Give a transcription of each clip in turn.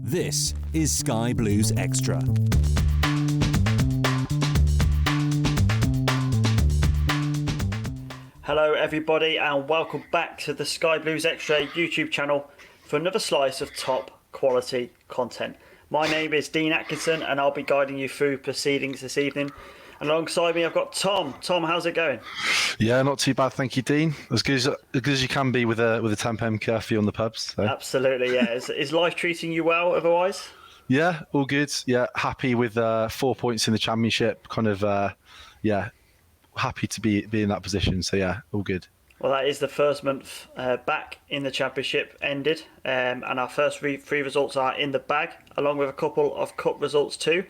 This is Sky Blues Extra. Hello everybody and welcome back to the Sky Blues Extra YouTube channel for another slice of top quality content. My name is Dean Atkinson and I'll be guiding you through proceedings this evening. And alongside me I've got Tom. Tom, how's it going? Yeah, not too bad, thank you, Dean. As good as you can be with a 10 p.m. curfew on the pubs. So. Absolutely, yeah. Is life treating you well otherwise? Yeah, all good. Yeah, happy with 4 points in the championship. Happy to be in that position. So yeah, all good. Well, that is the first month back in the championship ended, and our first three results are in the bag, along with a couple of cup results too.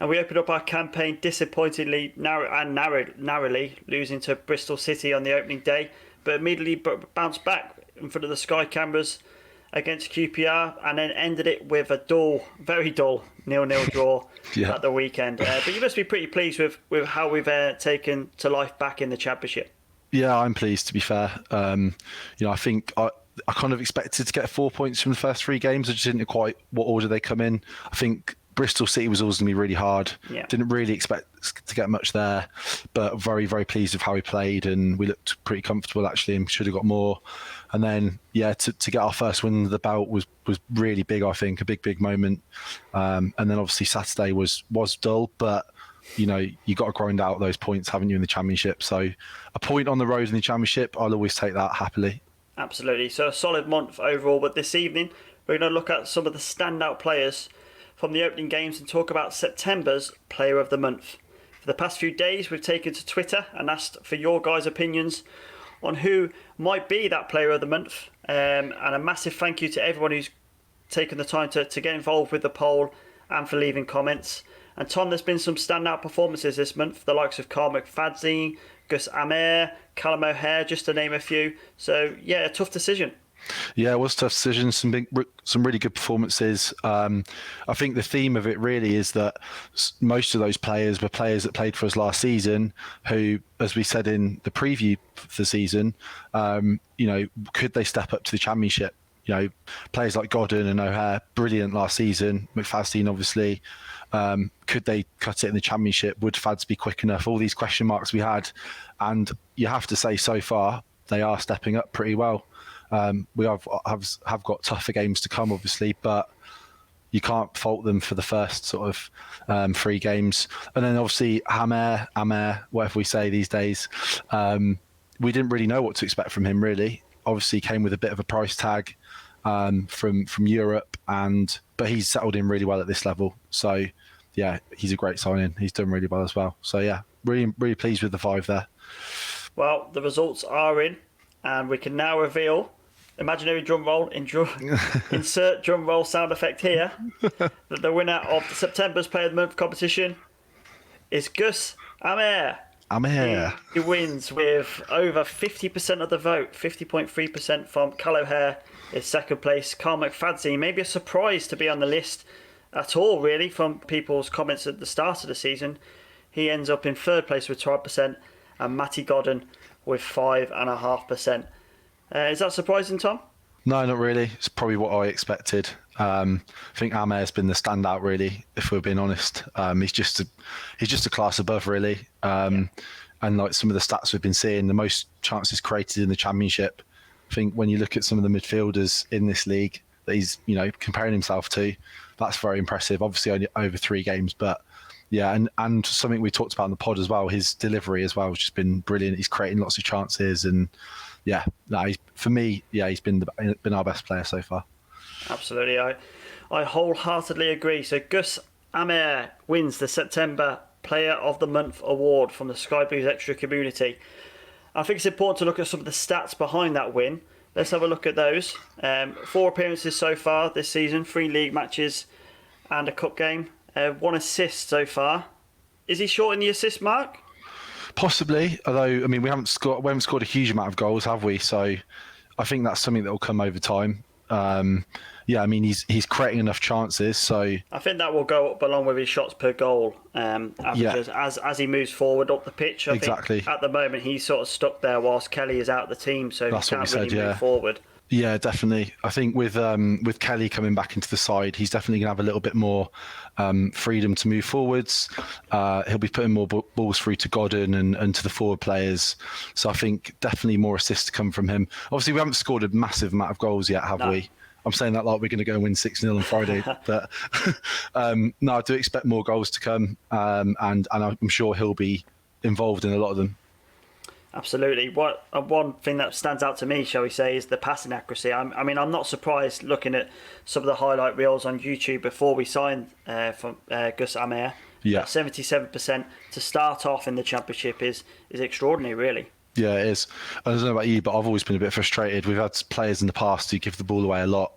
And we opened up our campaign disappointingly narrowly, losing to Bristol City on the opening day, but immediately bounced back in front of the Sky cameras against QPR, and then ended it with a very dull 0-0 draw at the weekend. But you must be pretty pleased with how we've taken to life back in the championship. Yeah, I'm pleased, to be fair. I think I kind of expected to get 4 points from the first three games. I just didn't know quite what order they come in. I think Bristol City was always going to be really hard. Yeah. Didn't really expect to get much there, but very, very pleased with how we played, and we looked pretty comfortable actually, and should have got more. And then, to get our first win under the belt was really big. I think a big moment. And then obviously Saturday was dull, but you got to grind out those points, haven't you, in the championship? So a point on the road in the championship, I'll always take that happily. Absolutely. So a solid month overall. But this evening we're going to look at some of the standout players from the opening games and talk about September's Player of the Month. For the past few days, we've taken to Twitter and asked for your guys' opinions on who might be that Player of the Month. And a massive thank you to everyone who's taken the time to get involved with the poll and for leaving comments. And Tom, there's been some standout performances this month, the likes of Carl McFadzean, Gus Amer, Callum O'Hare, just to name a few. So yeah, a tough decision. Yeah, it was a tough decision. Some really good performances. I think the theme of it really is that most of those players were players that played for us last season who, as we said in the preview for the season, could they step up to the championship? Players like Godden and O'Hare, brilliant last season. McFadzean, obviously. Could they cut it in the championship? Would Fads be quick enough? All these question marks we had. And you have to say, so far, they are stepping up pretty well. We have got tougher games to come, obviously, but you can't fault them for the first sort of 3 games. And then obviously Amer, whatever we say these days, we didn't really know what to expect from him, really. Obviously came with a bit of a price tag from Europe, but he's settled in really well at this level. So yeah, he's a great signing. He's done really well as well. So yeah, really, really pleased with the 5 there. Well, the results are in, and we can now reveal. Imaginary drum roll, insert drum roll sound effect here. That the winner of September's Player of the Month competition is Gus Amer. He wins with over 50% of the vote, 50.3% from Cal O'Hare is second place. Carl McFadzean, maybe a surprise to be on the list at all, really, from people's comments at the start of the season. He ends up in third place with 12%, and Matty Godden with 5.5%. Is that surprising, Tom? No, not really. It's probably what I expected. I think Amer's been the standout, really, if we're being honest. He's just a class above, really. And like some of the stats we've been seeing, the most chances created in the championship. I think when you look at some of the midfielders in this league that he's comparing himself to, that's very impressive. Obviously only over 3 games, but yeah, and something we talked about in the pod as well, his delivery as well has just been brilliant. He's creating lots of chances, and for me, he's been our best player so far. Absolutely, I wholeheartedly agree. So Gus Amer wins the September Player of the Month award from the Sky Blues Extra community. I think it's important to look at some of the stats behind that win. Let's have a look at those. 4 appearances so far this season, 3 league matches and a cup game. 1 assist so far. Is he short in the assist mark? Possibly, although we haven't scored a huge amount of goals, have we? So I think that's something that will come over time. He's creating enough chances, so I think that will go up along with his shots per goal averages as he moves forward up the pitch. I think at the moment he's sort of stuck there whilst Kelly is out of the team, so he can't really move forward. Yeah, definitely. I think with Kelly coming back into the side, he's definitely going to have a little bit more freedom to move forwards. He'll be putting more balls through to Godden and to the forward players. So I think definitely more assists to come from him. Obviously, we haven't scored a massive amount of goals yet, have we? I'm saying that like we're going to go and win 6-0 on Friday. But no, I do expect more goals to come. And I'm sure he'll be involved in a lot of them. Absolutely. One thing that stands out to me, shall we say, is the passing accuracy. I mean, I'm not surprised looking at some of the highlight reels on YouTube before we signed from Gus Amer. Yeah, 77% to start off in the Championship is extraordinary, really. Yeah, it is. I don't know about you, but I've always been a bit frustrated. We've had players in the past who give the ball away a lot,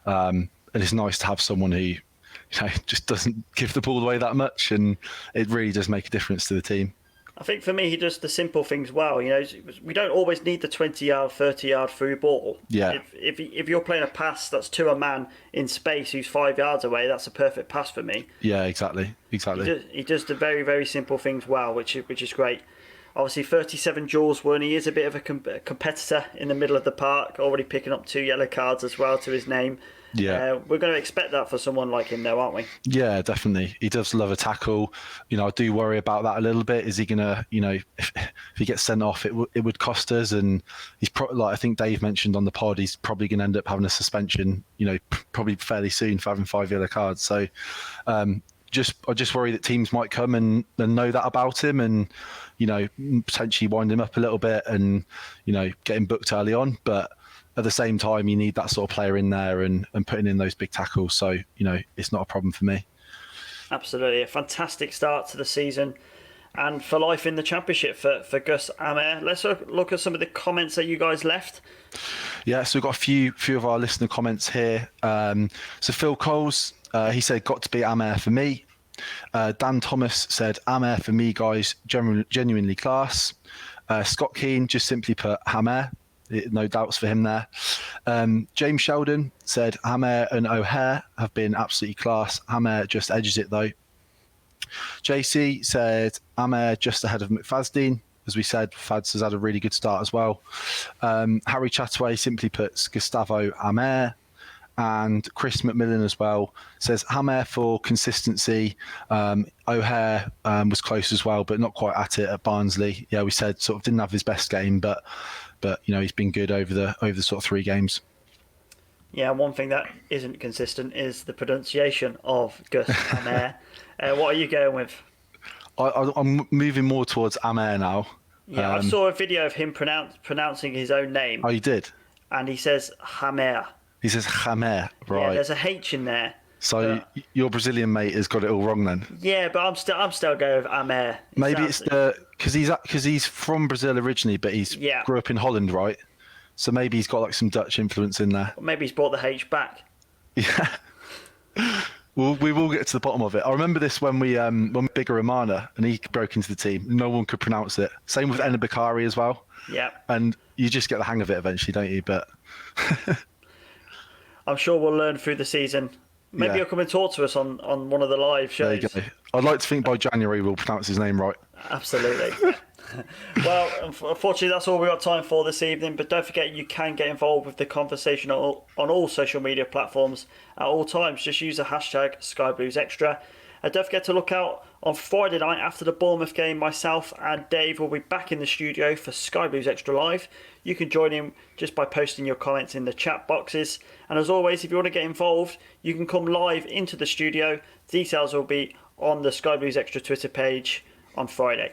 and it's nice to have someone who, just doesn't give the ball away that much, and it really does make a difference to the team. I think for me, he does the simple things well. We don't always need the 20-yard, 30-yard through ball. Yeah. If you're playing a pass that's to a man in space who's 5 yards away, that's a perfect pass for me. Yeah, exactly. He does the very, very simple things well, which is great. Obviously, 37 duels won. He is a bit of a competitor in the middle of the park, already picking up 2 yellow cards as well to his name. Yeah, we're going to expect that for someone like him, though, aren't we? Yeah, definitely. He does love a tackle. I do worry about that a little bit. Is he gonna, if he gets sent off, it would cost us. And he's probably, like I think Dave mentioned on the pod, he's probably going to end up having a suspension. Probably fairly soon for having 5 yellow cards. So, I just worry that teams might come and know that about him, and potentially wind him up a little bit, and get him booked early on, but. At the same time, you need that sort of player in there and putting in those big tackles. So, it's not a problem for me. Absolutely. A fantastic start to the season and for life in the Championship for Gus Amer. Let's look at some of the comments that you guys left. Yeah, so we've got a few of our listener comments here. So Phil Coles, he said, got to be Amer for me. Dan Thomas said, Amer for me, guys, genuinely class. Scott Keane just simply put Amer. No doubts for him there. James Sheldon said Hamer and O'Hare have been absolutely class. Hamer just edges it though. JC said Hamer just ahead of McFadden. As we said, Fads has had a really good start as well. Harry Chataway simply puts Gustavo Hamer. And Chris McMillan as well says Hamer for consistency. O'Hare was close as well, but not quite at it at Barnsley. Yeah, we said sort of didn't have his best game, but he's been good over the sort of 3 games. Yeah, one thing that isn't consistent is the pronunciation of Gus Amer. What are you going with? I'm moving more towards Amer now. Yeah, I saw a video of him pronouncing his own name. Oh, you did? And he says Hamer. He says Hamer, right? Yeah, there's a H in there. So your Brazilian mate has got it all wrong then. Yeah, but I'm still going with Amer. Maybe it's because he's from Brazil originally, but grew up in Holland, right? So maybe he's got like some Dutch influence in there. Or maybe he's brought the H back. Yeah. We will get to the bottom of it. I remember this when Bigger Romana and he broke into the team. No one could pronounce it. Same with Ena Bakari as well. Yeah. And you just get the hang of it eventually, don't you? But I'm sure we'll learn through the season. Maybe he'll come and talk to us on one of the live shows. There you go. I'd like to think by January we'll pronounce his name right. Absolutely. Well, unfortunately, that's all we've got time for this evening. But don't forget, you can get involved with the conversation on all social media platforms at all times. Just use the hashtag SkyBluesExtra. And don't forget to look out on Friday night after the Bournemouth game. Myself and Dave will be back in the studio for Sky Blues Extra Live. You can join in just by posting your comments in the chat boxes. And as always, if you want to get involved, you can come live into the studio. Details will be on the Sky Blues Extra Twitter page on Friday.